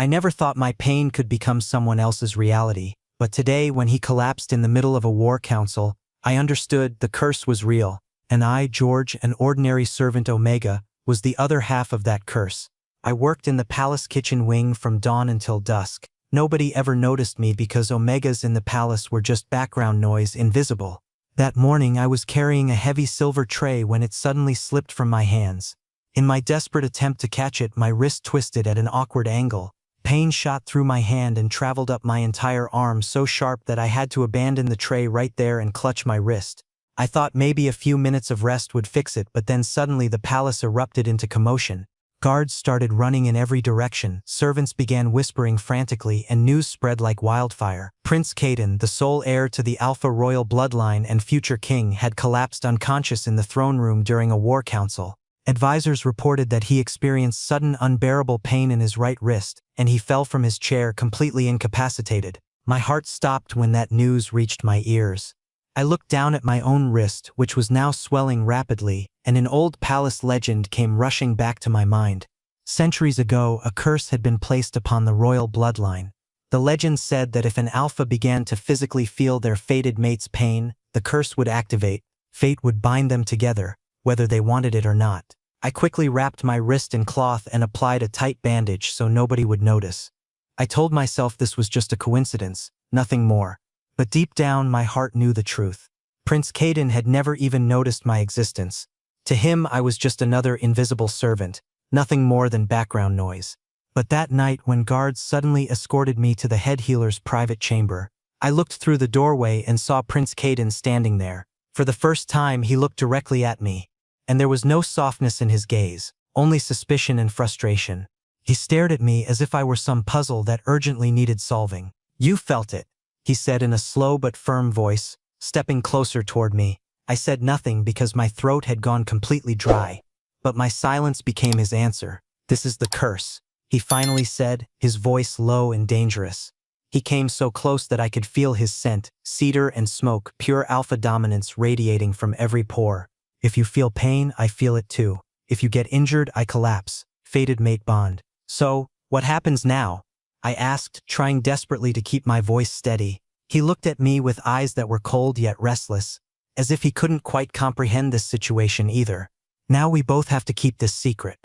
I never thought my pain could become someone else's reality, but today when he collapsed in the middle of a war council, I understood the curse was real, and I, George, an ordinary servant Omega, was the other half of that curse. I worked in the palace kitchen wing from dawn until dusk. Nobody ever noticed me because Omegas in the palace were just background noise, invisible. That morning I was carrying a heavy silver tray when it suddenly slipped from my hands. In my desperate attempt to catch it, my wrist twisted at an awkward angle. Pain shot through my hand and traveled up my entire arm so sharp that I had to abandon the tray right there and clutch my wrist. I thought maybe a few minutes of rest would fix it, but then suddenly the palace erupted into commotion. Guards started running in every direction, servants began whispering frantically, and news spread like wildfire. Prince Caden, the sole heir to the Alpha royal bloodline and future king, had collapsed unconscious in the throne room during a war council. Advisors reported that he experienced sudden unbearable pain in his right wrist, and he fell from his chair completely incapacitated. My heart stopped when that news reached my ears. I looked down at my own wrist, which was now swelling rapidly, and an old palace legend came rushing back to my mind. Centuries ago, a curse had been placed upon the royal bloodline. The legend said that if an alpha began to physically feel their fated mate's pain, the curse would activate. Fate would bind them together, whether they wanted it or not. I quickly wrapped my wrist in cloth and applied a tight bandage so nobody would notice. I told myself this was just a coincidence, nothing more. But deep down, my heart knew the truth. Prince Caden had never even noticed my existence. To him, I was just another invisible servant, nothing more than background noise. But that night, when guards suddenly escorted me to the head healer's private chamber, I looked through the doorway and saw Prince Caden standing there. For the first time, he looked directly at me, and there was no softness in his gaze, only suspicion and frustration. He stared at me as if I were some puzzle that urgently needed solving. "You felt it," he said in a slow but firm voice, stepping closer toward me. I said nothing because my throat had gone completely dry, but my silence became his answer. "This is the curse," he finally said, his voice low and dangerous. He came so close that I could feel his scent, cedar and smoke, pure alpha dominance radiating from every pore. "If you feel pain, I feel it too. If you get injured, I collapse. Fated mate bond." "So, what happens now?" I asked, trying desperately to keep my voice steady. He looked at me with eyes that were cold yet restless, as if he couldn't quite comprehend this situation either. "Now we both have to keep this secret.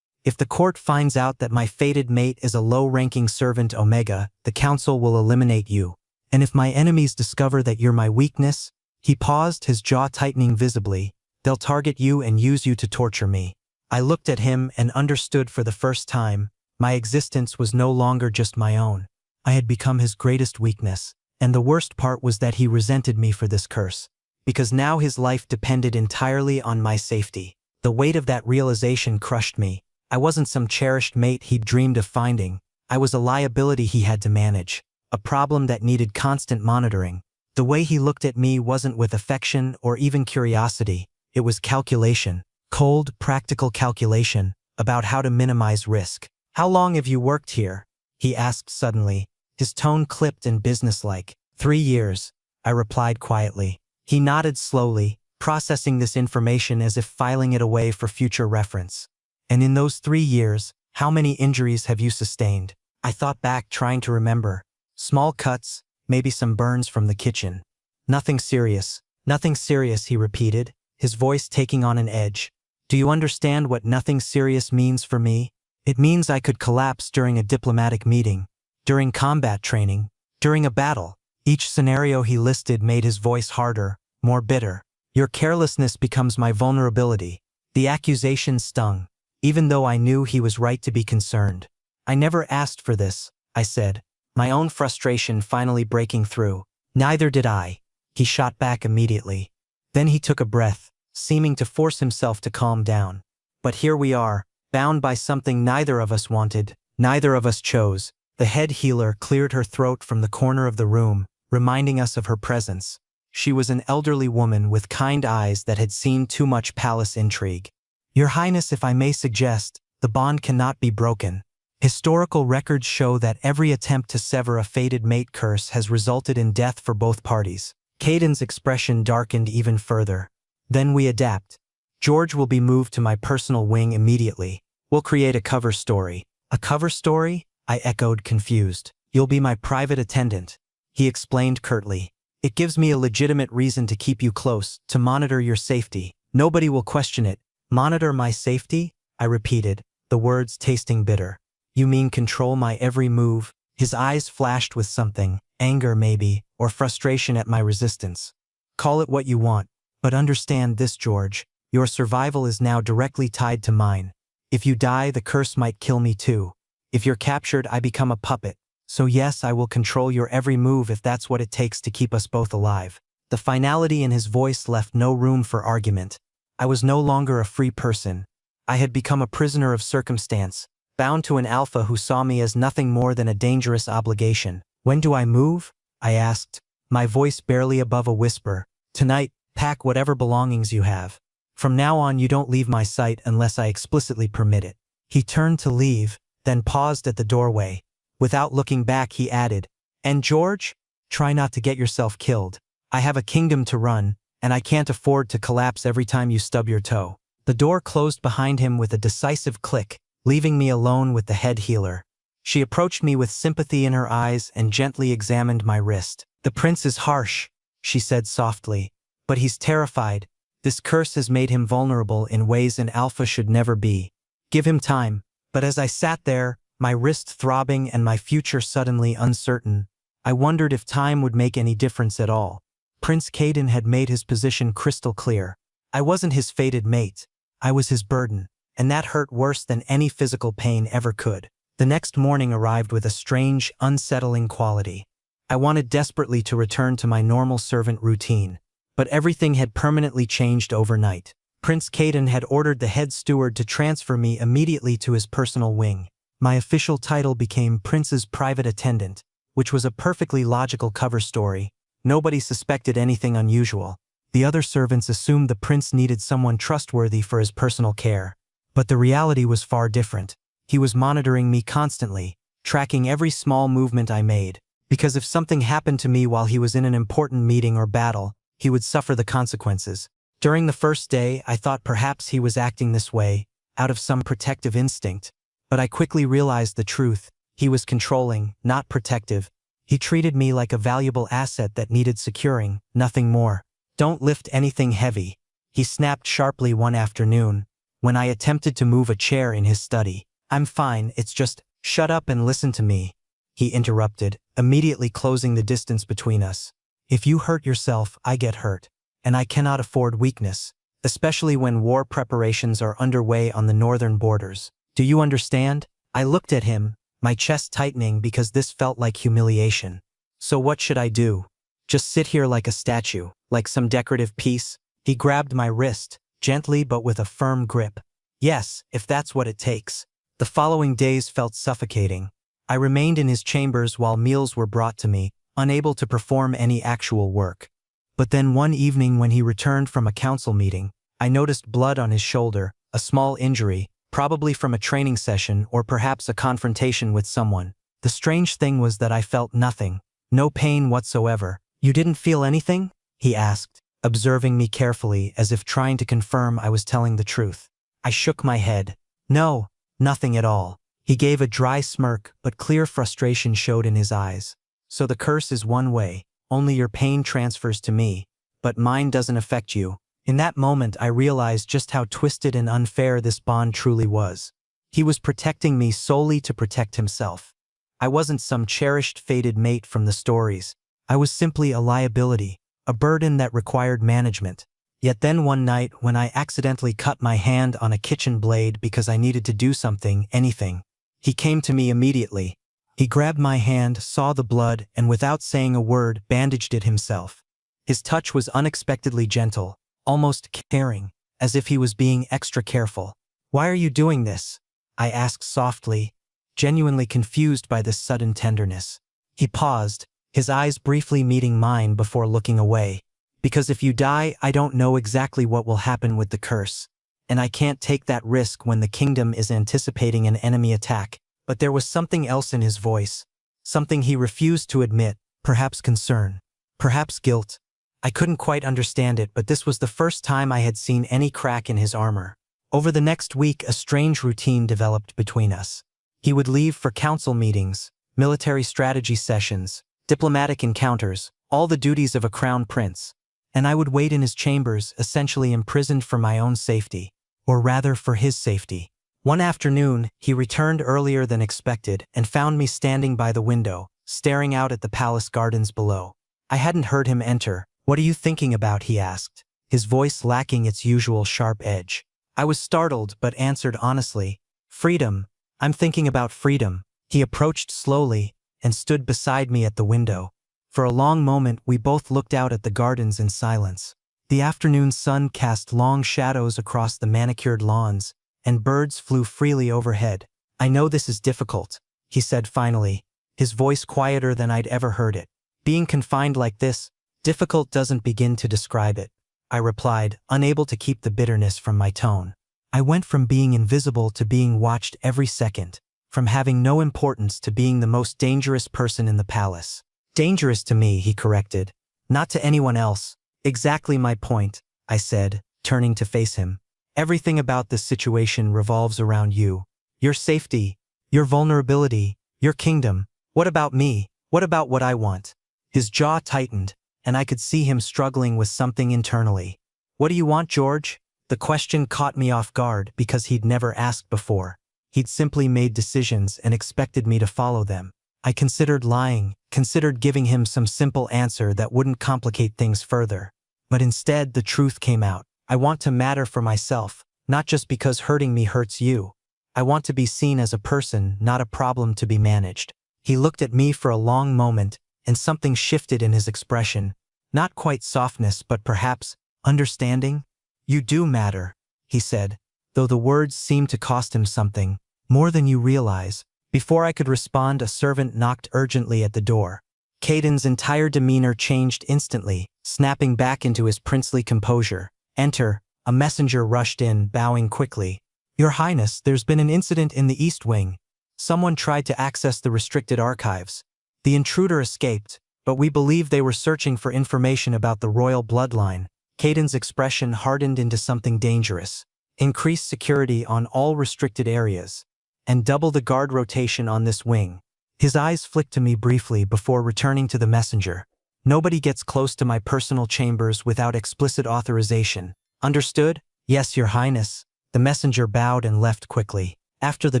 If the court finds out that my fated mate is a low-ranking servant Omega, the council will eliminate you. And if my enemies discover that you're my weakness," he paused, his jaw tightening visibly, "they'll target you and use you to torture me." I looked at him and understood for the first time. My existence was no longer just my own. I had become his greatest weakness. And the worst part was that he resented me for this curse. Because now his life depended entirely on my safety. The weight of that realization crushed me. I wasn't some cherished mate he'd dreamed of finding. I was a liability he had to manage. A problem that needed constant monitoring. The way he looked at me wasn't with affection or even curiosity. It was calculation. Cold, practical calculation about how to minimize risk. "How long have you worked here?" he asked suddenly, his tone clipped and businesslike. 3 years, I replied quietly. He nodded slowly, processing this information as if filing it away for future reference. "And in those 3 years, how many injuries have you sustained?" I thought back, trying to remember. "Small cuts, maybe some burns from the kitchen. Nothing serious." "Nothing serious," he repeated, his voice taking on an edge. "Do you understand what nothing serious means for me? It means I could collapse during a diplomatic meeting, during combat training, during a battle." Each scenario he listed made his voice harder, more bitter. "Your carelessness becomes my vulnerability." The accusation stung, even though I knew he was right to be concerned. "I never asked for this," I said, my own frustration finally breaking through. "Neither did I," he shot back immediately. Then he took a breath, seeming to force himself to calm down. "But here we are, bound by something neither of us wanted, neither of us chose." The head healer cleared her throat from the corner of the room, reminding us of her presence. She was an elderly woman with kind eyes that had seen too much palace intrigue. "Your Highness, if I may suggest, the bond cannot be broken. Historical records show that every attempt to sever a fated mate curse has resulted in death for both parties." Caden's expression darkened even further. "Then we adapt. George will be moved to my personal wing immediately. We'll create a cover story." "A cover story?" I echoed, confused. You'll be my private attendant, he explained curtly. It gives me a legitimate reason to keep you close, to monitor your safety. Nobody will question it. Monitor my safety? I repeated, the words tasting bitter. You mean control my every move? His eyes flashed with something, anger maybe, or frustration at my resistance. Call it what you want, but understand this, George. Your survival is now directly tied to mine. If you die, the curse might kill me too. If you're captured, I become a puppet. So yes, I will control your every move if that's what it takes to keep us both alive. The finality in his voice left no room for argument. I was no longer a free person. I had become a prisoner of circumstance, bound to an alpha who saw me as nothing more than a dangerous obligation. When do I move? I asked, my voice barely above a whisper. Tonight, pack whatever belongings you have. From now on, you don't leave my sight unless I explicitly permit it. He turned to leave, then paused at the doorway. Without looking back, he added, and George, try not to get yourself killed. I have a kingdom to run, and I can't afford to collapse every time you stub your toe. The door closed behind him with a decisive click, leaving me alone with the head healer. She approached me with sympathy in her eyes and gently examined my wrist. The prince is harsh, she said softly, but he's terrified. This curse has made him vulnerable in ways an alpha should never be. Give him time. But as I sat there, my wrist throbbing and my future suddenly uncertain, I wondered if time would make any difference at all. Prince Caden had made his position crystal clear. I wasn't his fated mate. I was his burden, and that hurt worse than any physical pain ever could. The next morning arrived with a strange, unsettling quality. I wanted desperately to return to my normal servant routine, but everything had permanently changed overnight. Prince Caden had ordered the head steward to transfer me immediately to his personal wing. My official title became Prince's private attendant, which was a perfectly logical cover story. Nobody suspected anything unusual. The other servants assumed the prince needed someone trustworthy for his personal care. But the reality was far different. He was monitoring me constantly, tracking every small movement I made. Because if something happened to me while he was in an important meeting or battle, he would suffer the consequences. During the first day, I thought perhaps he was acting this way, out of some protective instinct. But I quickly realized the truth. He was controlling, not protective. He treated me like a valuable asset that needed securing, nothing more. Don't lift anything heavy, he snapped sharply one afternoon, when I attempted to move a chair in his study. I'm fine, it's just, shut up and listen to me, he interrupted, immediately closing the distance between us. If you hurt yourself, I get hurt. And I cannot afford weakness, especially when war preparations are underway on the northern borders. Do you understand? I looked at him, my chest tightening because this felt like humiliation. So what should I do? Just sit here like a statue, like some decorative piece? He grabbed my wrist, gently but with a firm grip. Yes, if that's what it takes. The following days felt suffocating. I remained in his chambers while meals were brought to me, unable to perform any actual work. But then one evening when he returned from a council meeting, I noticed blood on his shoulder, a small injury, probably from a training session or perhaps a confrontation with someone. The strange thing was that I felt nothing, no pain whatsoever. You didn't feel anything? He asked, observing me carefully as if trying to confirm I was telling the truth. I shook my head. No, nothing at all. He gave a dry smirk, but clear frustration showed in his eyes. So the curse is one way. Only your pain transfers to me, but mine doesn't affect you. In that moment, I realized just how twisted and unfair this bond truly was. He was protecting me solely to protect himself. I wasn't some cherished, fated mate from the stories. I was simply a liability, a burden that required management. Yet then one night, when I accidentally cut my hand on a kitchen blade because I needed to do something, anything, he came to me immediately. He grabbed my hand, saw the blood, and without saying a word, bandaged it himself. His touch was unexpectedly gentle, almost caring, as if he was being extra careful. Why are you doing this? I asked softly, genuinely confused by this sudden tenderness. He paused, his eyes briefly meeting mine before looking away. Because if you die, I don't know exactly what will happen with the curse. And I can't take that risk when the kingdom is anticipating an enemy attack. But there was something else in his voice, something he refused to admit, perhaps concern, perhaps guilt. I couldn't quite understand it, but this was the first time I had seen any crack in his armor. Over the next week, a strange routine developed between us. He would leave for council meetings, military strategy sessions, diplomatic encounters, all the duties of a crown prince. And I would wait in his chambers, essentially imprisoned for my own safety, or rather for his safety. One afternoon, he returned earlier than expected and found me standing by the window, staring out at the palace gardens below. I hadn't heard him enter. "What are you thinking about?" he asked, his voice lacking its usual sharp edge. I was startled but answered honestly, "Freedom. I'm thinking about freedom." He approached slowly and stood beside me at the window. For a long moment we both looked out at the gardens in silence. The afternoon sun cast long shadows across the manicured lawns, and birds flew freely overhead. "I know this is difficult," he said finally, his voice quieter than I'd ever heard it. "Being confined like this, difficult doesn't begin to describe it," I replied, unable to keep the bitterness from my tone. I went from being invisible to being watched every second, from having no importance to being the most dangerous person in the palace. "Dangerous to me," he corrected, "not to anyone else." "Exactly my point," I said, turning to face him. "Everything about this situation revolves around you. Your safety, your vulnerability, your kingdom. What about me? What about what I want?" His jaw tightened, and I could see him struggling with something internally. "What do you want, George?" The question caught me off guard because he'd never asked before. He'd simply made decisions and expected me to follow them. I considered lying, considered giving him some simple answer that wouldn't complicate things further. But instead, the truth came out. I want to matter for myself, not just because hurting me hurts you. I want to be seen as a person, not a problem to be managed. He looked at me for a long moment, and something shifted in his expression. Not quite softness, but perhaps understanding. "You do matter," he said, though the words seemed to cost him something, "more than you realize." Before I could respond, a servant knocked urgently at the door. Caden's entire demeanor changed instantly, snapping back into his princely composure. "Enter." A messenger rushed in, bowing quickly. "Your Highness, there's been an incident in the East Wing. Someone tried to access the restricted archives. The intruder escaped, but we believe they were searching for information about the royal bloodline." Caden's expression hardened into something dangerous. "Increase security on all restricted areas, and double the guard rotation on this wing." His eyes flicked to me briefly before returning to the messenger. "Nobody gets close to my personal chambers without explicit authorization. Understood?" "Yes, Your Highness." The messenger bowed and left quickly. After the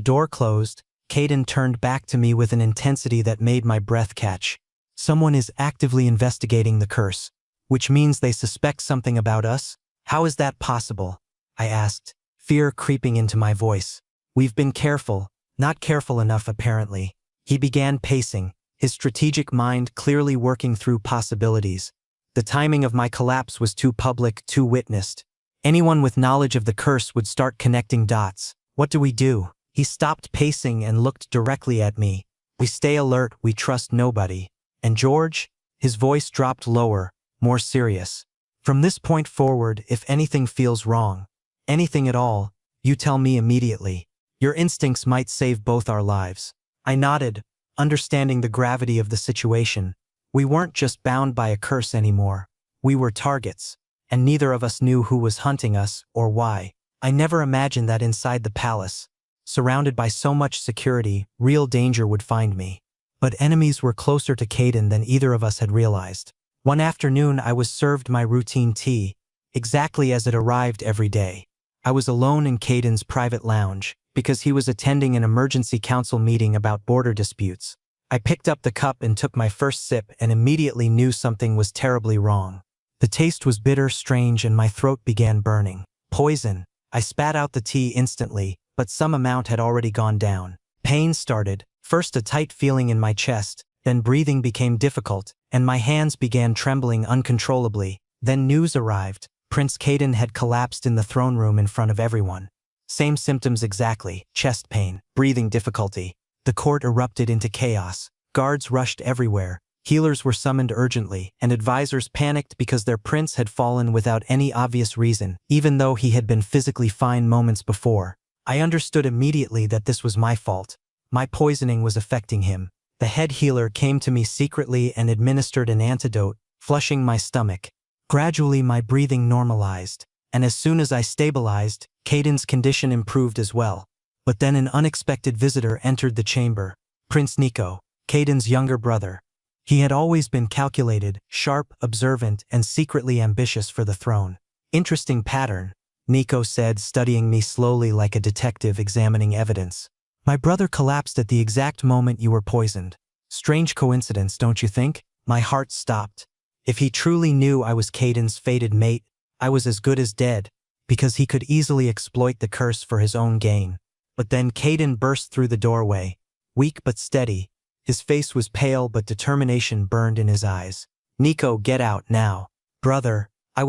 door closed, Caden turned back to me with an intensity that made my breath catch. "Someone is actively investigating the curse, which means they suspect something about us? How is that possible?" I asked, fear creeping into my voice. "We've been careful, not careful enough apparently." He began pacing, his strategic mind clearly working through possibilities. The timing of my collapse was too public, too witnessed. Anyone with knowledge of the curse would start connecting dots. "What do we do?" He stopped pacing and looked directly at me. "We stay alert, we trust nobody. And George?" His voice dropped lower, more serious. "From this point forward, if anything feels wrong, anything at all, you tell me immediately. Your instincts might save both our lives." I nodded, understanding the gravity of the situation. We weren't just bound by a curse anymore. We were targets, and neither of us knew who was hunting us or why. I never imagined that inside the palace, surrounded by so much security, real danger would find me. But enemies were closer to Caden than either of us had realized. One afternoon I was served my routine tea, exactly as it arrived every day. I was alone in Caden's private lounge, because he was attending an emergency council meeting about border disputes. I picked up the cup and took my first sip and immediately knew something was terribly wrong. The taste was bitter, strange, and my throat began burning. Poison. I spat out the tea instantly, but some amount had already gone down. Pain started, first a tight feeling in my chest, then breathing became difficult, and my hands began trembling uncontrollably. Then news arrived. Prince Caden had collapsed in the throne room in front of everyone. Same symptoms exactly: chest pain, breathing difficulty. The court erupted into chaos. Guards rushed everywhere. Healers were summoned urgently, and advisors panicked because their prince had fallen without any obvious reason, even though he had been physically fine moments before. I understood immediately that this was my fault. My poisoning was affecting him. The head healer came to me secretly and administered an antidote, flushing my stomach. Gradually my breathing normalized, and as soon as I stabilized, Caden's condition improved as well. But then an unexpected visitor entered the chamber. Prince Nico, Kaiden's younger brother. He had always been calculated, sharp, observant, and secretly ambitious for the throne. Interesting pattern, Nico said, studying me slowly like a detective examining evidence. My brother collapsed at the exact moment you were poisoned. Strange coincidence, don't you think? My heart stopped. If he truly knew I was Kaiden's fated mate, I was as good as dead, because he could easily exploit the curse for his own gain. But then Kaiden burst through the doorway, weak but steady. His face was pale but determination burned in his eyes. Nico, get out now. Brother, I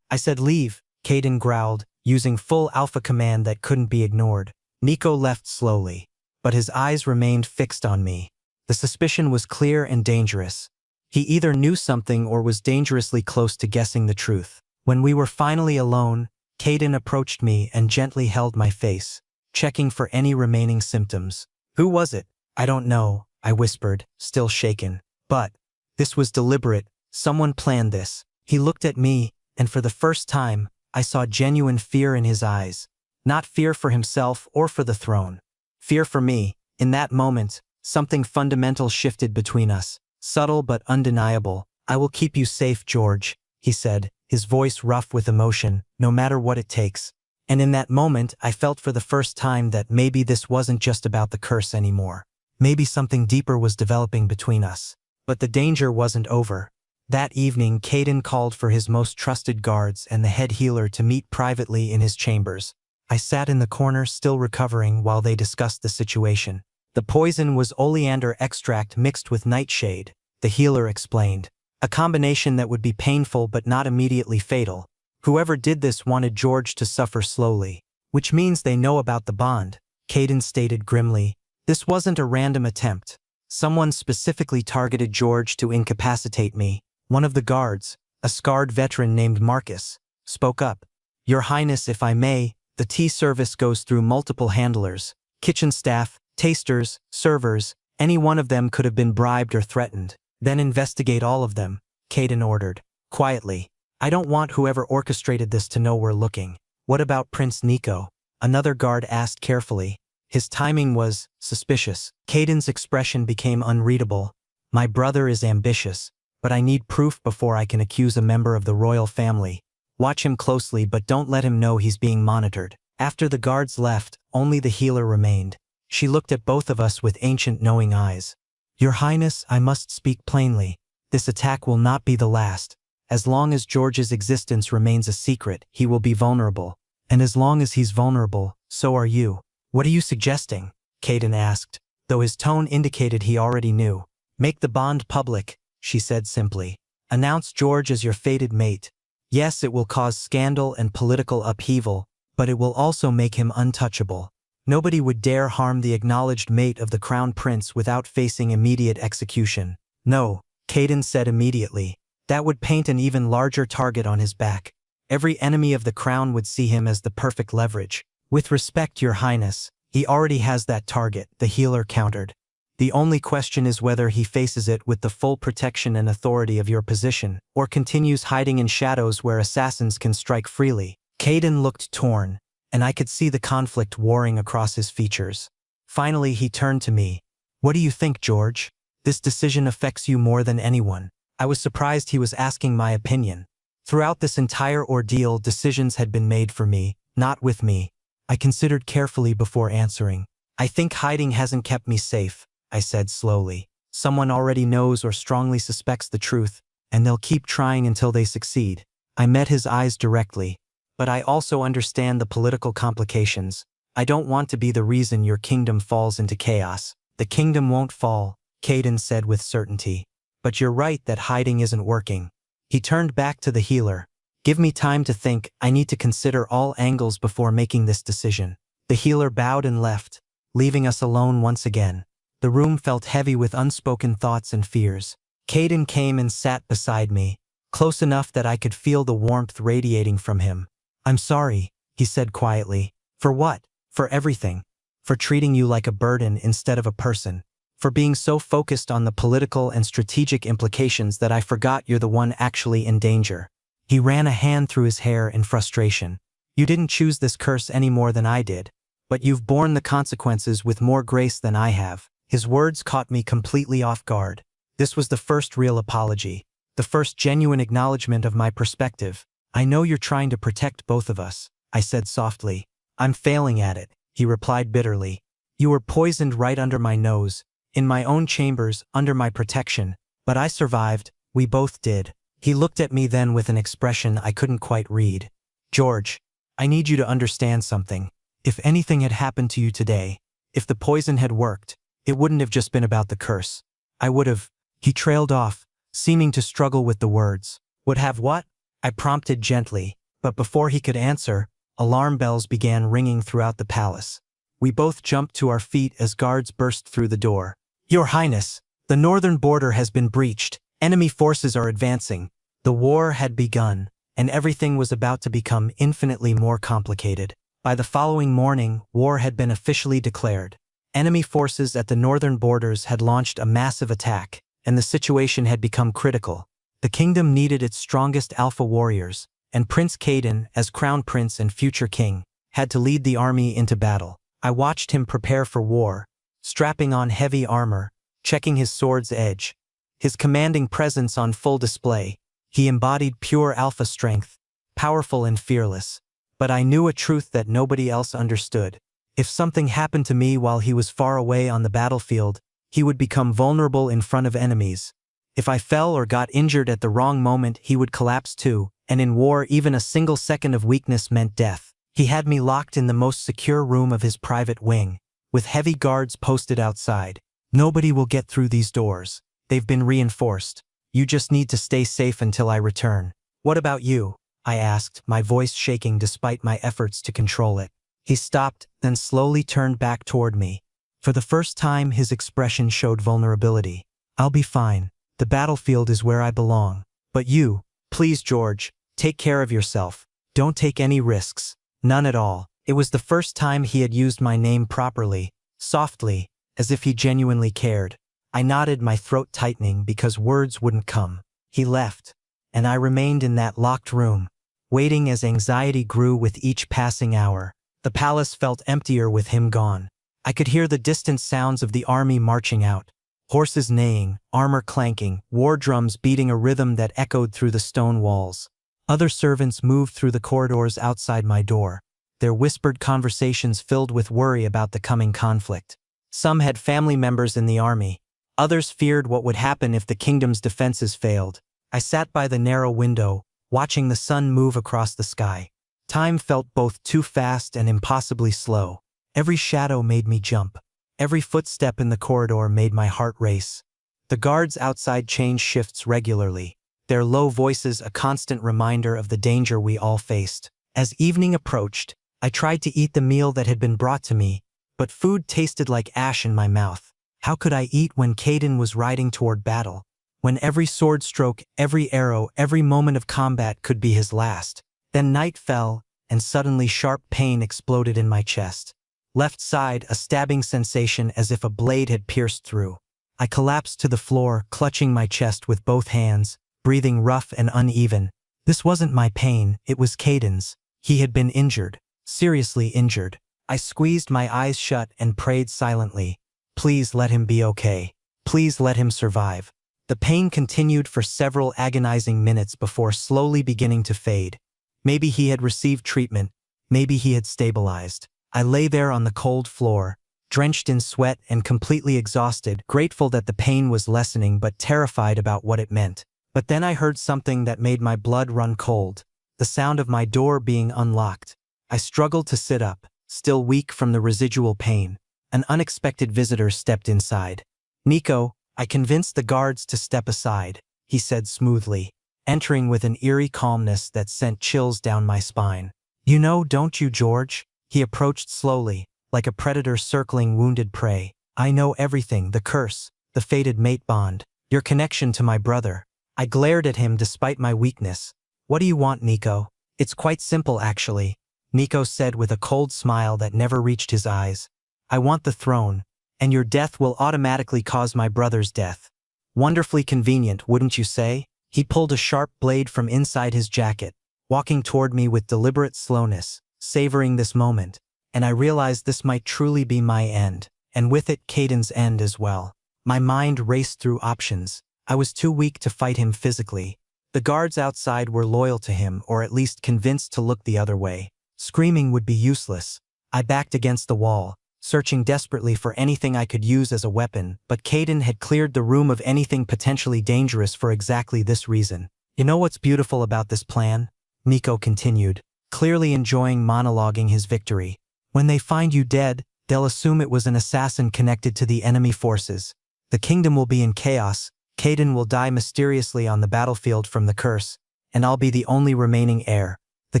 said leave, Kaiden growled, using full alpha command that couldn't be ignored. Nico left slowly, but his eyes remained fixed on me. The suspicion was clear and dangerous. He either knew something or was dangerously close to guessing the truth. When we were finally alone, Kaiden approached me and gently held my face, checking for any remaining symptoms. Who was it? I don't know, I whispered, still shaken. But this was deliberate. Someone planned this. He looked at me, and for the first time, I saw genuine fear in his eyes. Not fear for himself or for the throne. Fear for me. In that moment, something fundamental shifted between us. Subtle but undeniable. I will keep you safe, George, he said, his voice rough with emotion, no matter what it takes. And in that moment, I felt for the first time that maybe this wasn't just about the curse anymore. Maybe something deeper was developing between us. But the danger wasn't over. That evening, Kaiden called for his most trusted guards and the head healer to meet privately in his chambers. I sat in the corner still recovering while they discussed the situation. The poison was oleander extract mixed with nightshade, the healer explained. A combination that would be painful but not immediately fatal. Whoever did this wanted George to suffer slowly. Which means they know about the bond, Kaiden stated grimly. This wasn't a random attempt. Someone specifically targeted George to incapacitate me. One of the guards, a scarred veteran named Marcus, spoke up. Your Highness, if I may, the tea service goes through multiple handlers, kitchen staff, tasters, servers, any one of them could have been bribed or threatened. Then investigate all of them, Kaiden ordered, quietly. I don't want whoever orchestrated this to know we're looking. What about Prince Nico? Another guard asked carefully. His timing was suspicious. Kaiden's expression became unreadable. My brother is ambitious, but I need proof before I can accuse a member of the royal family. Watch him closely, but don't let him know he's being monitored. After the guards left, only the healer remained. She looked at both of us with ancient knowing eyes. Your Highness, I must speak plainly. This attack will not be the last. As long as George's existence remains a secret, he will be vulnerable. And as long as he's vulnerable, so are you. What are you suggesting? Kaiden asked, though his tone indicated he already knew. Make the bond public, she said simply. Announce George as your fated mate. Yes, it will cause scandal and political upheaval, but it will also make him untouchable. Nobody would dare harm the acknowledged mate of the crown prince without facing immediate execution. No, Kaiden said immediately. That would paint an even larger target on his back. Every enemy of the crown would see him as the perfect leverage. With respect, Your Highness, he already has that target, the healer countered. The only question is whether he faces it with the full protection and authority of your position, or continues hiding in shadows where assassins can strike freely. Kaiden looked torn, and I could see the conflict warring across his features. Finally, he turned to me. What do you think, George? This decision affects you more than anyone. I was surprised he was asking my opinion. Throughout this entire ordeal, decisions had been made for me, not with me. I considered carefully before answering. I think hiding hasn't kept me safe, I said slowly. Someone already knows or strongly suspects the truth, and they'll keep trying until they succeed. I met his eyes directly. But I also understand the political complications. I don't want to be the reason your kingdom falls into chaos. The kingdom won't fall, Kaiden said with certainty. But you're right that hiding isn't working. He turned back to the healer. Give me time to think. I need to consider all angles before making this decision. The healer bowed and left, leaving us alone once again. The room felt heavy with unspoken thoughts and fears. Kaiden came and sat beside me, close enough that I could feel the warmth radiating from him. I'm sorry, he said quietly. For what? For everything. For treating you like a burden instead of a person. For being so focused on the political and strategic implications that I forgot you're the one actually in danger. He ran a hand through his hair in frustration. You didn't choose this curse any more than I did. but you've borne the consequences with more grace than I have." His words caught me completely off guard. This was the first real apology, the first genuine acknowledgement of my perspective. "I know you're trying to protect both of us," I said softly. "I'm failing at it," he replied bitterly. "You were poisoned right under my nose, in my own chambers, under my protection. But I survived, we both did." He looked at me then with an expression I couldn't quite read. "George, I need you to understand something. If anything had happened to you today, if the poison had worked, it wouldn't have just been about the curse. I would have—" He trailed off, seeming to struggle with the words. "Would have what?" I prompted gently, but before he could answer, alarm bells began ringing throughout the palace. We both jumped to our feet as guards burst through the door. "Your Highness, the northern border has been breached. Enemy forces are advancing." The war had begun, and everything was about to become infinitely more complicated. By the following morning, war had been officially declared. Enemy forces at the northern borders had launched a massive attack, and the situation had become critical. The kingdom needed its strongest alpha warriors, and Prince Kaden, as crown prince and future king, had to lead the army into battle. I watched him prepare for war, strapping on heavy armor, checking his sword's edge, his commanding presence on full display. He embodied pure alpha strength, powerful and fearless. But I knew a truth that nobody else understood. If something happened to me while he was far away on the battlefield, he would become vulnerable in front of enemies. If I fell or got injured at the wrong moment, he would collapse too, and in war even a single second of weakness meant death. He had me locked in the most secure room of his private wing, with heavy guards posted outside. "Nobody will get through these doors. They've been reinforced. You just need to stay safe until I return." "What about you?" I asked, my voice shaking despite my efforts to control it. He stopped, then slowly turned back toward me. For the first time, his expression showed vulnerability. "I'll be fine. The battlefield is where I belong. But you, please George, take care of yourself. Don't take any risks. None at all." It was the first time he had used my name properly, softly, as if he genuinely cared. I nodded, my throat tightening because words wouldn't come. He left, and I remained in that locked room, waiting as anxiety grew with each passing hour. The palace felt emptier with him gone. I could hear the distant sounds of the army marching out. Horses neighing, armor clanking, war drums beating a rhythm that echoed through the stone walls. Other servants moved through the corridors outside my door, their whispered conversations filled with worry about the coming conflict. Some had family members in the army. Others feared what would happen if the kingdom's defenses failed. I sat by the narrow window, watching the sun move across the sky. Time felt both too fast and impossibly slow. Every shadow made me jump. Every footstep in the corridor made my heart race. The guards outside changed shifts regularly, their low voices a constant reminder of the danger we all faced. As evening approached, I tried to eat the meal that had been brought to me, but food tasted like ash in my mouth. How could I eat when Kaden was riding toward battle? When every sword stroke, every arrow, every moment of combat could be his last? Then night fell, and suddenly sharp pain exploded in my chest. Left side, a stabbing sensation as if a blade had pierced through. I collapsed to the floor, clutching my chest with both hands, breathing rough and uneven. This wasn't my pain, it was Kaden's. He had been injured, seriously injured. I squeezed my eyes shut and prayed silently. Please let him be okay. Please let him survive. The pain continued for several agonizing minutes before slowly beginning to fade. Maybe he had received treatment. Maybe he had stabilized. I lay there on the cold floor, drenched in sweat and completely exhausted, grateful that the pain was lessening but terrified about what it meant. But then I heard something that made my blood run cold, the sound of my door being unlocked. I struggled to sit up, still weak from the residual pain. An unexpected visitor stepped inside. "Nico, I convinced the guards to step aside," he said smoothly, entering with an eerie calmness that sent chills down my spine. "You know, don't you, George?" He approached slowly, like a predator circling wounded prey. "I know everything, the curse, the fated mate bond, your connection to my brother." I glared at him despite my weakness. "What do you want, Nico?" "It's quite simple, actually," Nico said with a cold smile that never reached his eyes. "I want the throne, and your death will automatically cause my brother's death." Wonderfully convenient, wouldn't you say? He pulled a sharp blade from inside his jacket, walking toward me with deliberate slowness, savoring this moment. and I realized this might truly be my end, and with it Caden's end as well. My mind raced through options. I was too weak to fight him physically. The guards outside were loyal to him, or at least convinced to look the other way. Screaming would be useless. I backed against the wall, searching desperately for anything I could use as a weapon, but Caden had cleared the room of anything potentially dangerous for exactly this reason. You know what's beautiful about this plan? Nico continued, clearly enjoying monologuing his victory. When they find you dead, they'll assume it was an assassin connected to the enemy forces. The kingdom will be in chaos, Caden will die mysteriously on the battlefield from the curse, and I'll be the only remaining heir. The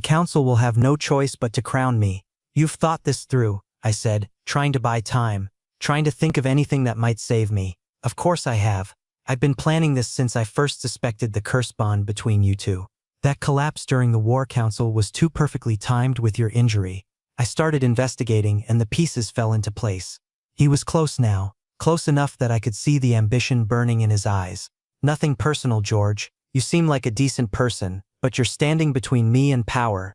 council will have no choice but to crown me. You've thought this through, I said, trying to buy time, trying to think of anything that might save me. Of course I have. I've been planning this since I first suspected the curse bond between you two. That collapse during the war council was too perfectly timed with your injury. I started investigating and the pieces fell into place. He was close now, close enough that I could see the ambition burning in his eyes. Nothing personal, George. You seem like a decent person, but you're standing between me and power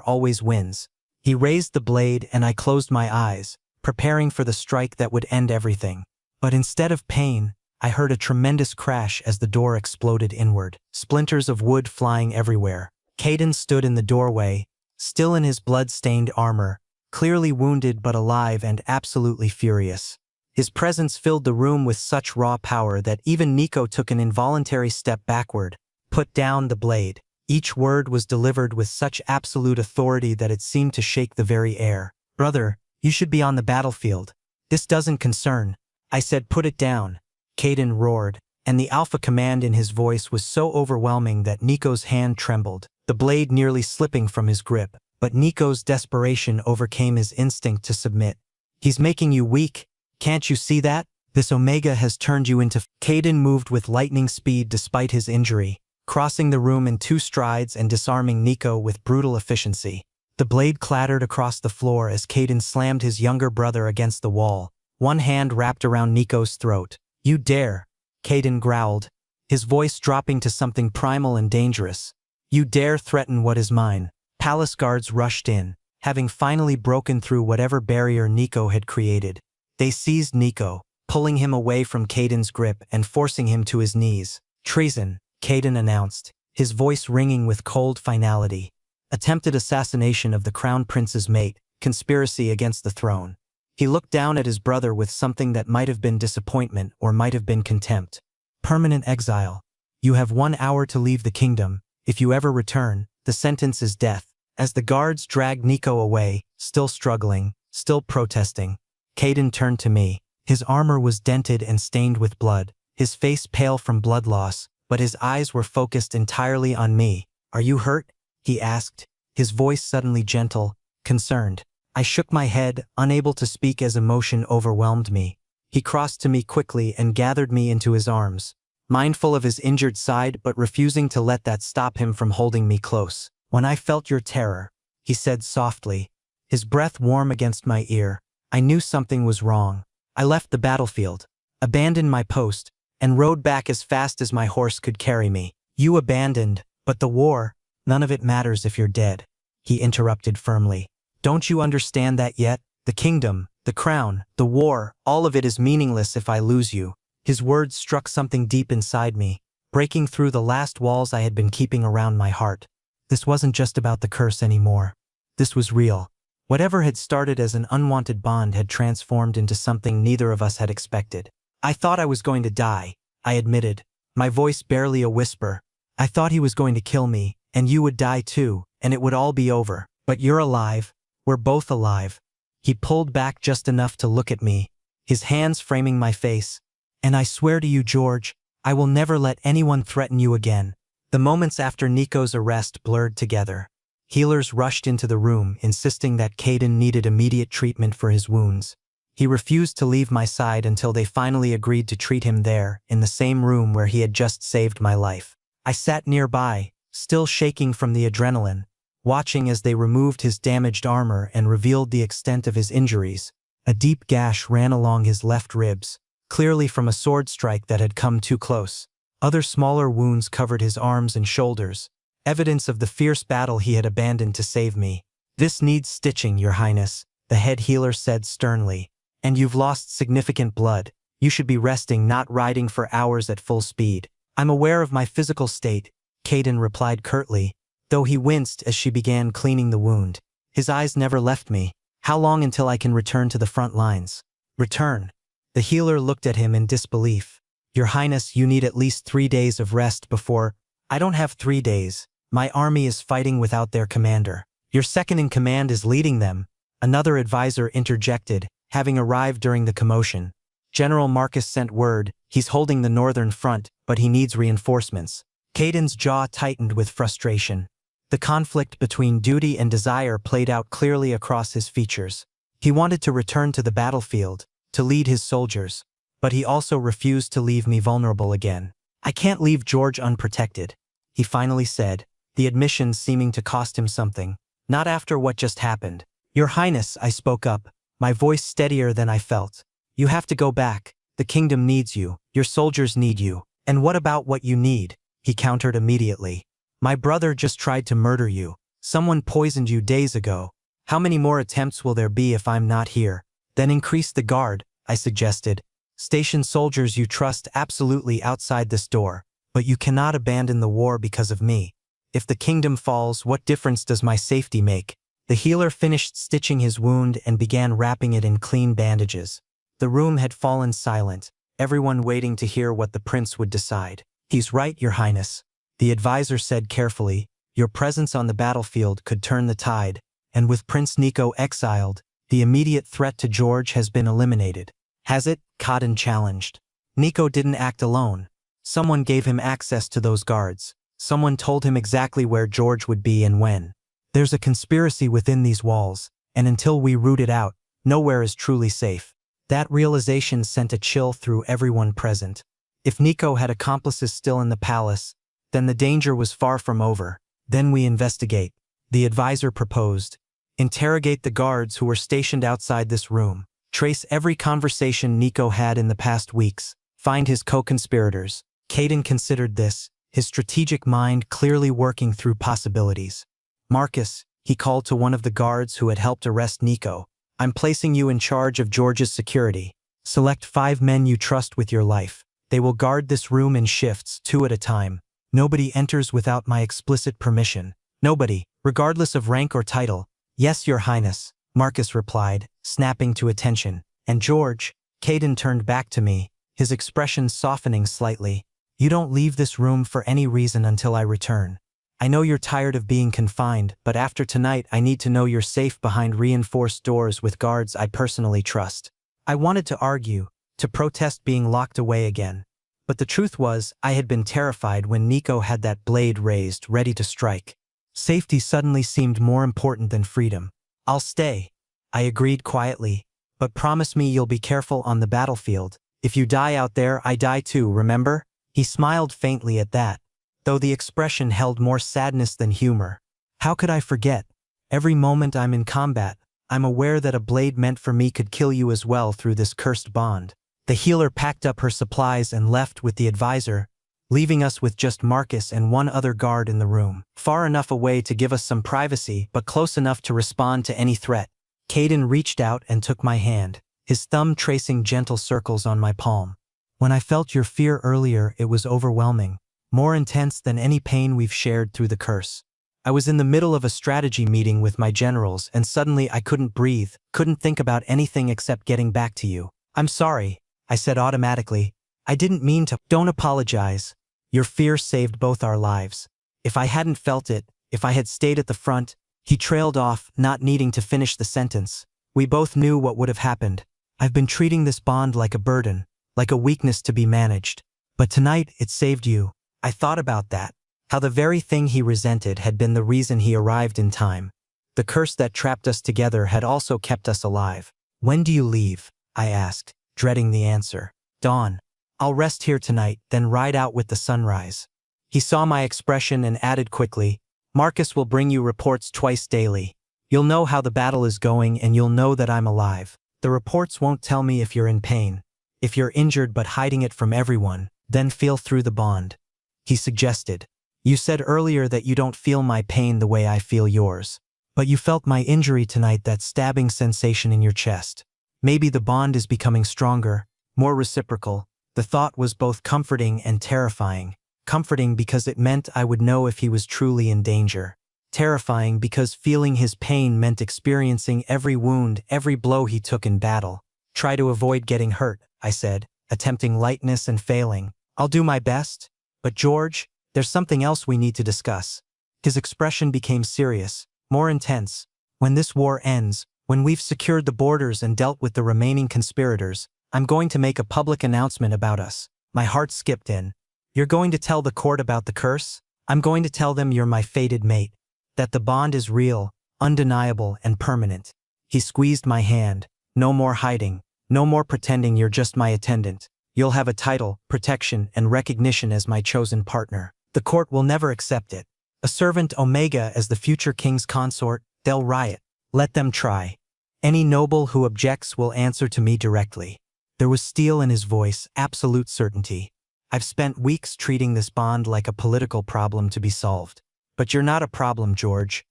always wins. He raised the blade and I closed my eyes, preparing for the strike that would end everything. But instead of pain, I heard a tremendous crash as the door exploded inward, splinters of wood flying everywhere. Caden stood in the doorway, still in his blood-stained armor, clearly wounded but alive and absolutely furious. His presence filled the room with such raw power that even Nico took an involuntary step backward. Put down the blade. Each word was delivered with such absolute authority that it seemed to shake the very air. Brother, you should be on the battlefield. This doesn't concern. I said put it down. Caden roared, and the alpha command in his voice was so overwhelming that Nico's hand trembled, the blade nearly slipping from his grip. But Nico's desperation overcame his instinct to submit. He's making you weak. Can't you see that? This Omega has turned you into... Caden moved with lightning speed despite his injury, crossing the room in 2 strides and disarming Nico with brutal efficiency. The blade clattered across the floor as Caden slammed his younger brother against the wall, one hand wrapped around Nico's throat. You dare, Caden growled, his voice dropping to something primal and dangerous. You dare threaten what is mine. Palace guards rushed in, having finally broken through whatever barrier Nico had created. They seized Nico, pulling him away from Caden's grip and forcing him to his knees. Treason, Caden announced, his voice ringing with cold finality. Attempted assassination of the crown prince's mate, conspiracy against the throne. He looked down at his brother with something that might have been disappointment or might have been contempt. Permanent exile. You have 1 hour to leave the kingdom. If you ever return, the sentence is death. As the guards dragged Nico away, still struggling, still protesting, Caden turned to me. His armor was dented and stained with blood, his face pale from blood loss, but his eyes were focused entirely on me. Are you hurt? He asked, his voice suddenly gentle, concerned. I shook my head, unable to speak as emotion overwhelmed me. He crossed to me quickly and gathered me into his arms, mindful of his injured side but refusing to let that stop him from holding me close. When I felt your terror, he said softly, his breath warm against my ear, I knew something was wrong. I left the battlefield, abandoned my post, and rode back as fast as my horse could carry me. You abandoned, but the war, none of it matters if you're dead, he interrupted firmly. Don't you understand that yet? The kingdom, the crown, the war, all of it is meaningless if I lose you. His words struck something deep inside me, breaking through the last walls I had been keeping around my heart. This wasn't just about the curse anymore. This was real. Whatever had started as an unwanted bond had transformed into something neither of us had expected. I thought I was going to die, I admitted, my voice barely a whisper. I thought he was going to kill me, and you would die too, and it would all be over. But you're alive. We're both alive. He pulled back just enough to look at me, his hands framing my face. And I swear to you, George, I will never let anyone threaten you again. The moments after Nico's arrest blurred together. Healers rushed into the room, insisting that Caden needed immediate treatment for his wounds. He refused to leave my side until they finally agreed to treat him there, in the same room where he had just saved my life. I sat nearby, still shaking from the adrenaline, watching as they removed his damaged armor and revealed the extent of his injuries. A deep gash ran along his left ribs, clearly from a sword strike that had come too close. Other smaller wounds covered his arms and shoulders, evidence of the fierce battle he had abandoned to save me. This needs stitching, Your Highness, the head healer said sternly. And you've lost significant blood. You should be resting, not riding for hours at full speed. I'm aware of my physical state, Caden replied curtly, though he winced as she began cleaning the wound. His eyes never left me. How long until I can return to the front lines? Return. The healer looked at him in disbelief. Your Highness, you need at least 3 days of rest before— I don't have 3 days. My army is fighting without their commander. Your second in command is leading them. Another advisor interjected, having arrived during the commotion. General Marcus sent word, he's holding the northern front, but he needs reinforcements. Caden's jaw tightened with frustration. The conflict between duty and desire played out clearly across his features. He wanted to return to the battlefield, to lead his soldiers, but he also refused to leave me vulnerable again. I can't leave George unprotected, he finally said, the admission seeming to cost him something. Not after what just happened. Your Highness, I spoke up, my voice steadier than I felt. You have to go back. The kingdom needs you. Your soldiers need you. And what about what you need? He countered immediately. My brother just tried to murder you. Someone poisoned you days ago. How many more attempts will there be if I'm not here? Then increase the guard, I suggested. Station soldiers you trust absolutely outside this door, but you cannot abandon the war because of me. If the kingdom falls, what difference does my safety make? The healer finished stitching his wound and began wrapping it in clean bandages. The room had fallen silent, everyone waiting to hear what the prince would decide. He's right, Your Highness, the advisor said carefully. Your presence on the battlefield could turn the tide, and with Prince Nico exiled, the immediate threat to George has been eliminated. Has it? Caden challenged. Nico didn't act alone. Someone gave him access to those guards. Someone told him exactly where George would be and when. There's a conspiracy within these walls, and until we root it out, nowhere is truly safe. That realization sent a chill through everyone present. If Nico had accomplices still in the palace, then the danger was far from over. Then we investigate, the advisor proposed. Interrogate the guards who were stationed outside this room. Trace every conversation Nico had in the past weeks. Find his co-conspirators. Caden considered this, his strategic mind clearly working through possibilities. Marcus, he called to one of the guards who had helped arrest Nico. I'm placing you in charge of George's security. Select 5 men you trust with your life. They will guard this room in shifts, 2 at a time. Nobody enters without my explicit permission. Nobody, regardless of rank or title. Yes, Your Highness, Marcus replied, snapping to attention. And George? Caden turned back to me, his expression softening slightly. You don't leave this room for any reason until I return. I know you're tired of being confined, but after tonight I need to know you're safe behind reinforced doors with guards I personally trust. I wanted to argue, to protest being locked away again. But the truth was, I had been terrified when Nico had that blade raised, ready to strike. Safety suddenly seemed more important than freedom. I'll stay, I agreed quietly, but promise me you'll be careful on the battlefield. If you die out there, I die too, remember? He smiled faintly at that, though the expression held more sadness than humor. How could I forget? Every moment I'm in combat, I'm aware that a blade meant for me could kill you as well through this cursed bond. The healer packed up her supplies and left with the advisor, leaving us with just Marcus and one other guard in the room. Far enough away to give us some privacy, but close enough to respond to any threat. Caden reached out and took my hand, his thumb tracing gentle circles on my palm. When I felt your fear earlier, it was overwhelming. More intense than any pain we've shared through the curse. I was in the middle of a strategy meeting with my generals and suddenly I couldn't breathe, couldn't think about anything except getting back to you. I'm sorry, I said automatically. I didn't mean to. Don't apologize. Your fear saved both our lives. If I hadn't felt it, if I had stayed at the front— He trailed off, not needing to finish the sentence. We both knew what would have happened. I've been treating this bond like a burden, like a weakness to be managed. But tonight, it saved you. I thought about that. How the very thing he resented had been the reason he arrived in time. The curse that trapped us together had also kept us alive. When do you leave? I asked, dreading the answer. Dawn. I'll rest here tonight, then ride out with the sunrise. He saw my expression and added quickly, Marcus will bring you reports twice daily. You'll know how the battle is going and you'll know that I'm alive. The reports won't tell me if you're in pain. If you're injured but hiding it from everyone, then feel through the bond. He suggested. You said earlier that you don't feel my pain the way I feel yours. But you felt my injury tonight, that stabbing sensation in your chest. Maybe the bond is becoming stronger, more reciprocal. The thought was both comforting and terrifying. Comforting because it meant I would know if he was truly in danger. Terrifying because feeling his pain meant experiencing every wound, every blow he took in battle. Try to avoid getting hurt, I said, attempting lightness and failing. I'll do my best. But George, there's something else we need to discuss. His expression became serious, more intense. When this war ends, when we've secured the borders and dealt with the remaining conspirators, I'm going to make a public announcement about us. My heart skipped in. You're going to tell the court about the curse? I'm going to tell them you're my fated mate. That the bond is real, undeniable, and permanent. He squeezed my hand. No more hiding. No more pretending you're just my attendant. You'll have a title, protection, and recognition as my chosen partner. The court will never accept it. A servant Omega as the future king's consort, they'll riot. Let them try. Any noble who objects will answer to me directly. There was steel in his voice, absolute certainty. I've spent weeks treating this bond like a political problem to be solved. But you're not a problem, George.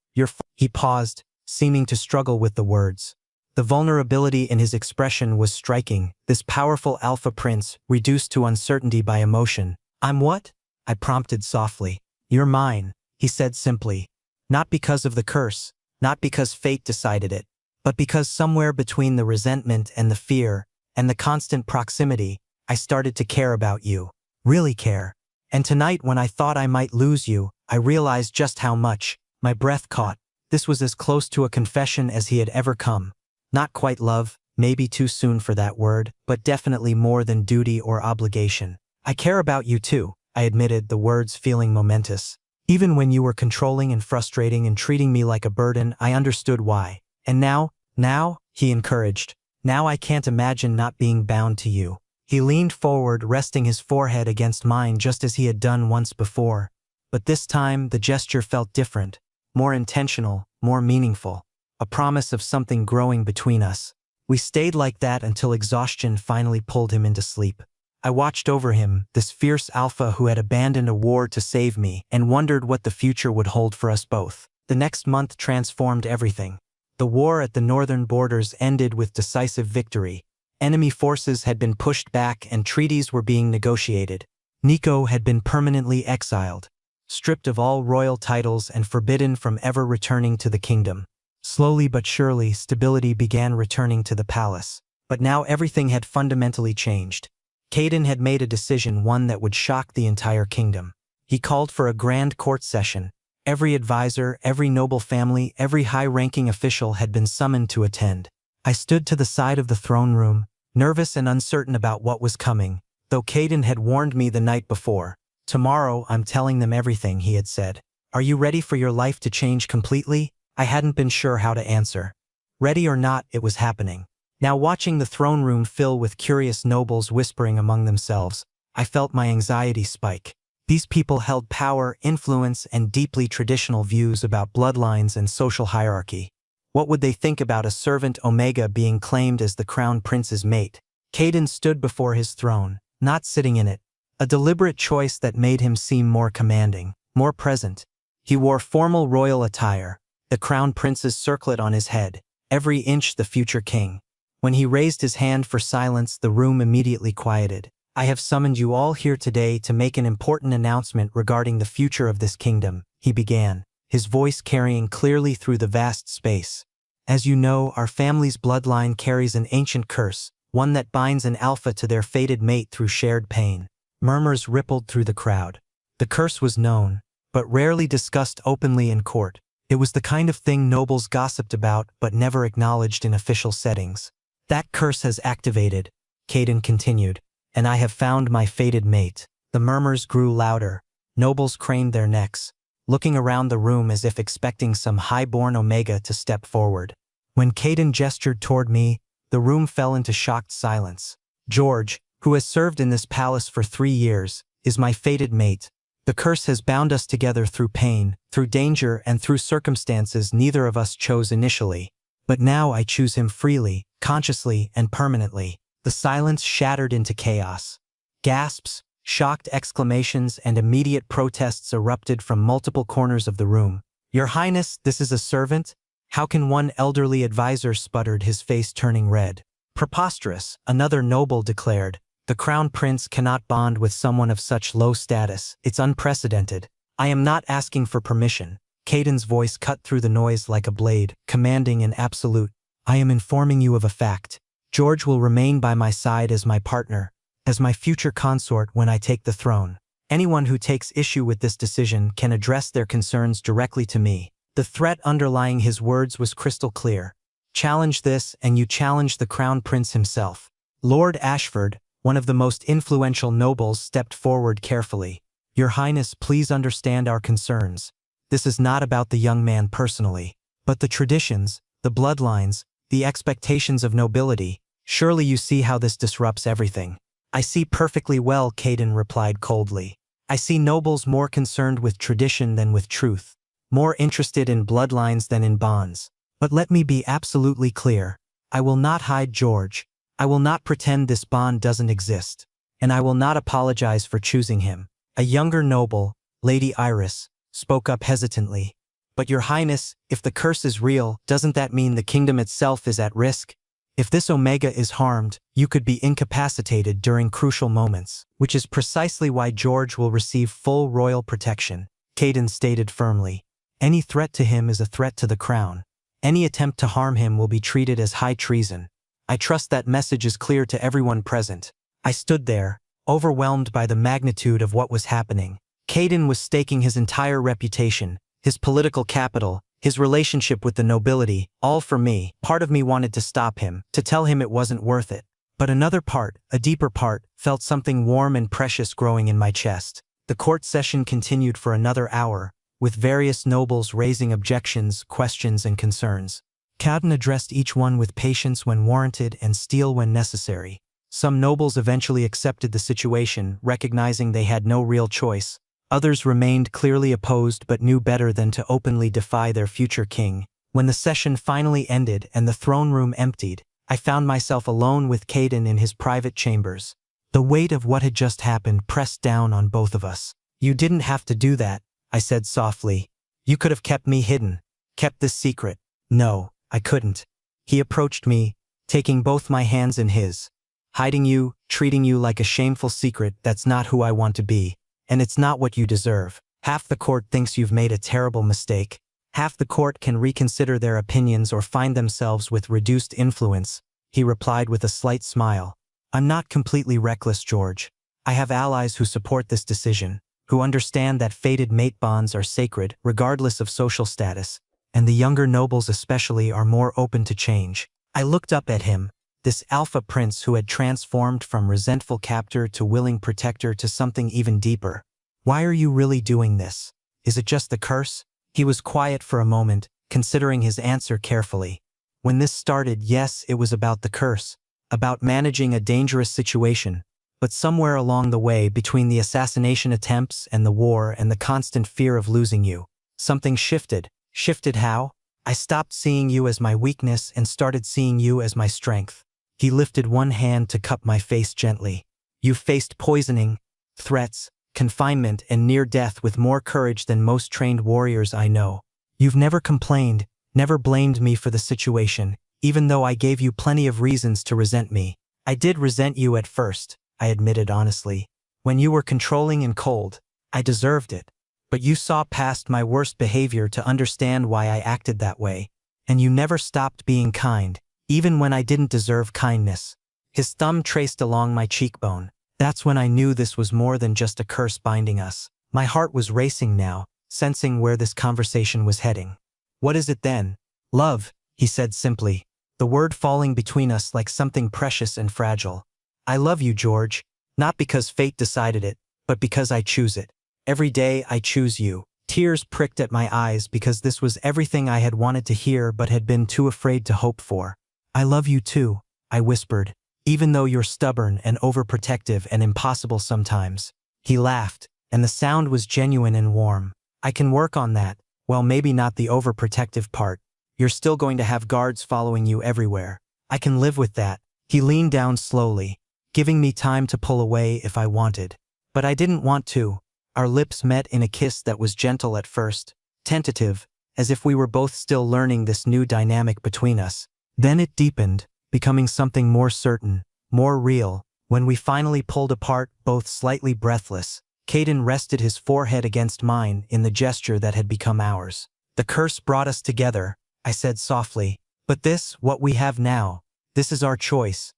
He paused, seeming to struggle with the words. The vulnerability in his expression was striking, this powerful alpha prince, reduced to uncertainty by emotion. I'm what? I prompted softly. You're mine, he said simply. Not because of the curse, not because fate decided it, but because somewhere between the resentment and the fear, and the constant proximity, I started to care about you. Really care. And tonight when I thought I might lose you, I realized just how much. My breath caught. This was as close to a confession as he had ever come. Not quite love, maybe too soon for that word, but definitely more than duty or obligation. I care about you too, I admitted, the words feeling momentous. Even when you were controlling and frustrating and treating me like a burden, I understood why. And now, he encouraged. Now I can't imagine not being bound to you. He leaned forward, resting his forehead against mine just as he had done once before. But this time, the gesture felt different, more intentional, more meaningful. A promise of something growing between us. We stayed like that until exhaustion finally pulled him into sleep. I watched over him, this fierce alpha who had abandoned a war to save me, and wondered what the future would hold for us both. The next month transformed everything. The war at the northern borders ended with decisive victory. Enemy forces had been pushed back and treaties were being negotiated. Nico had been permanently exiled, stripped of all royal titles and forbidden from ever returning to the kingdom. Slowly but surely, stability began returning to the palace. But now everything had fundamentally changed. Caden had made a decision, one that would shock the entire kingdom. He called for a grand court session. Every advisor, every noble family, every high-ranking official had been summoned to attend. I stood to the side of the throne room, nervous and uncertain about what was coming, though Caden had warned me the night before. Tomorrow, I'm telling them everything, he had said. Are you ready for your life to change completely? I hadn't been sure how to answer. Ready or not, it was happening. Now watching the throne room fill with curious nobles whispering among themselves, I felt my anxiety spike. These people held power, influence, and deeply traditional views about bloodlines and social hierarchy. What would they think about a servant Omega being claimed as the crown prince's mate? Caden stood before his throne, not sitting in it. A deliberate choice that made him seem more commanding, more present. He wore formal royal attire, the crown prince's circlet on his head, every inch the future king. When he raised his hand for silence, the room immediately quieted. I have summoned you all here today to make an important announcement regarding the future of this kingdom, he began, his voice carrying clearly through the vast space. As you know, our family's bloodline carries an ancient curse, one that binds an alpha to their fated mate through shared pain. Murmurs rippled through the crowd. The curse was known, but rarely discussed openly in court. It was the kind of thing nobles gossiped about but never acknowledged in official settings. That curse has activated, Caden continued, and I have found my fated mate. The murmurs grew louder. Nobles craned their necks, looking around the room as if expecting some high-born Omega to step forward. When Caden gestured toward me, the room fell into shocked silence. George, who has served in this palace for 3 years, is my fated mate. The curse has bound us together through pain, through danger, and through circumstances neither of us chose initially. But now I choose him freely, consciously, and permanently. The silence shattered into chaos. Gasps, shocked exclamations, and immediate protests erupted from multiple corners of the room. Your Highness, this is a servant? How can one elderly advisor sputtered, his face turning red. Preposterous, another noble declared. The crown prince cannot bond with someone of such low status. It's unprecedented. I am not asking for permission. Caden's voice cut through the noise like a blade, commanding and absolute. I am informing you of a fact. George will remain by my side as my partner, as my future consort when I take the throne. Anyone who takes issue with this decision can address their concerns directly to me. The threat underlying his words was crystal clear. Challenge this and you challenge the crown prince himself. Lord Ashford, one of the most influential nobles, stepped forward carefully. Your Highness, please understand our concerns. This is not about the young man personally, but the traditions, the bloodlines, the expectations of nobility. Surely you see how this disrupts everything. I see perfectly well, Caden replied coldly. I see nobles more concerned with tradition than with truth, more interested in bloodlines than in bonds. But let me be absolutely clear. I will not hide George. I will not pretend this bond doesn't exist. And I will not apologize for choosing him. A younger noble, Lady Iris, spoke up hesitantly. But Your Highness, if the curse is real, doesn't that mean the kingdom itself is at risk? If this Omega is harmed, you could be incapacitated during crucial moments, which is precisely why George will receive full royal protection, Caden stated firmly. Any threat to him is a threat to the crown. Any attempt to harm him will be treated as high treason. I trust that message is clear to everyone present. I stood there, overwhelmed by the magnitude of what was happening. Caden was staking his entire reputation, his political capital, his relationship with the nobility, all for me. Part of me wanted to stop him, to tell him it wasn't worth it. But another part, a deeper part, felt something warm and precious growing in my chest. The court session continued for another hour, with various nobles raising objections, questions, and concerns. Caden addressed each one with patience when warranted and steel when necessary. Some nobles eventually accepted the situation, recognizing they had no real choice. Others remained clearly opposed but knew better than to openly defy their future king. When the session finally ended and the throne room emptied, I found myself alone with Caden in his private chambers. The weight of what had just happened pressed down on both of us. You didn't have to do that, I said softly. You could have kept me hidden, kept this secret. No, I couldn't. He approached me, taking both my hands in his. Hiding you, treating you like a shameful secret, that's not who I want to be. And it's not what you deserve. Half the court thinks you've made a terrible mistake. Half the court can reconsider their opinions or find themselves with reduced influence, he replied with a slight smile. I'm not completely reckless, George. I have allies who support this decision, who understand that fated mate bonds are sacred, regardless of social status, and the younger nobles especially are more open to change. I looked up at him, this alpha prince who had transformed from resentful captor to willing protector to something even deeper. Why are you really doing this? Is it just the curse? He was quiet for a moment, considering his answer carefully. When this started, yes, it was about the curse, about managing a dangerous situation. But somewhere along the way, between the assassination attempts and the war and the constant fear of losing you, something shifted. Shifted how? I stopped seeing you as my weakness and started seeing you as my strength. He lifted one hand to cup my face gently. You faced poisoning, threats, confinement, and near death with more courage than most trained warriors I know. You've never complained, never blamed me for the situation, even though I gave you plenty of reasons to resent me. I did resent you at first, I admitted honestly. When you were controlling and cold, I deserved it. But you saw past my worst behavior to understand why I acted that way. And you never stopped being kind, even when I didn't deserve kindness. His thumb traced along my cheekbone. That's when I knew this was more than just a curse binding us. My heart was racing now, sensing where this conversation was heading. What is it then? Love, he said simply, the word falling between us like something precious and fragile. I love you, George, not because fate decided it, but because I choose it. Every day I choose you. Tears pricked at my eyes because this was everything I had wanted to hear but had been too afraid to hope for. I love you too, I whispered, even though you're stubborn and overprotective and impossible sometimes. He laughed, and the sound was genuine and warm. I can work on that. Well, maybe not the overprotective part. You're still going to have guards following you everywhere. I can live with that. He leaned down slowly, giving me time to pull away if I wanted. But I didn't want to. Our lips met in a kiss that was gentle at first, tentative, as if we were both still learning this new dynamic between us. Then it deepened, becoming something more certain, more real. When we finally pulled apart, both slightly breathless, Caden rested his forehead against mine in the gesture that had become ours. "The curse brought us together," I said softly. "But this, what we have now, this is our choice,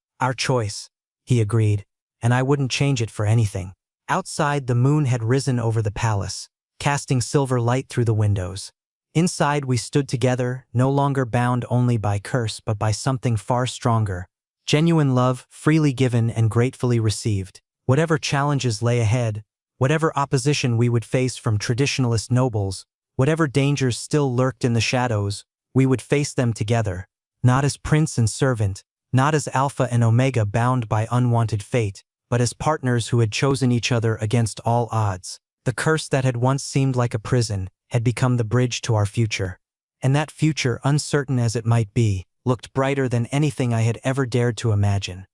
he agreed, and I wouldn't change it for anything. Outside, the moon had risen over the palace, casting silver light through the windows. Inside, we stood together, no longer bound only by curse but by something far stronger. Genuine love, freely given and gratefully received. Whatever challenges lay ahead, whatever opposition we would face from traditionalist nobles, whatever dangers still lurked in the shadows, we would face them together, not as prince and servant, not as Alpha and Omega bound by unwanted fate, but as partners who had chosen each other against all odds. The curse that had once seemed like a prison had become the bridge to our future. And that future, uncertain as it might be, looked brighter than anything I had ever dared to imagine.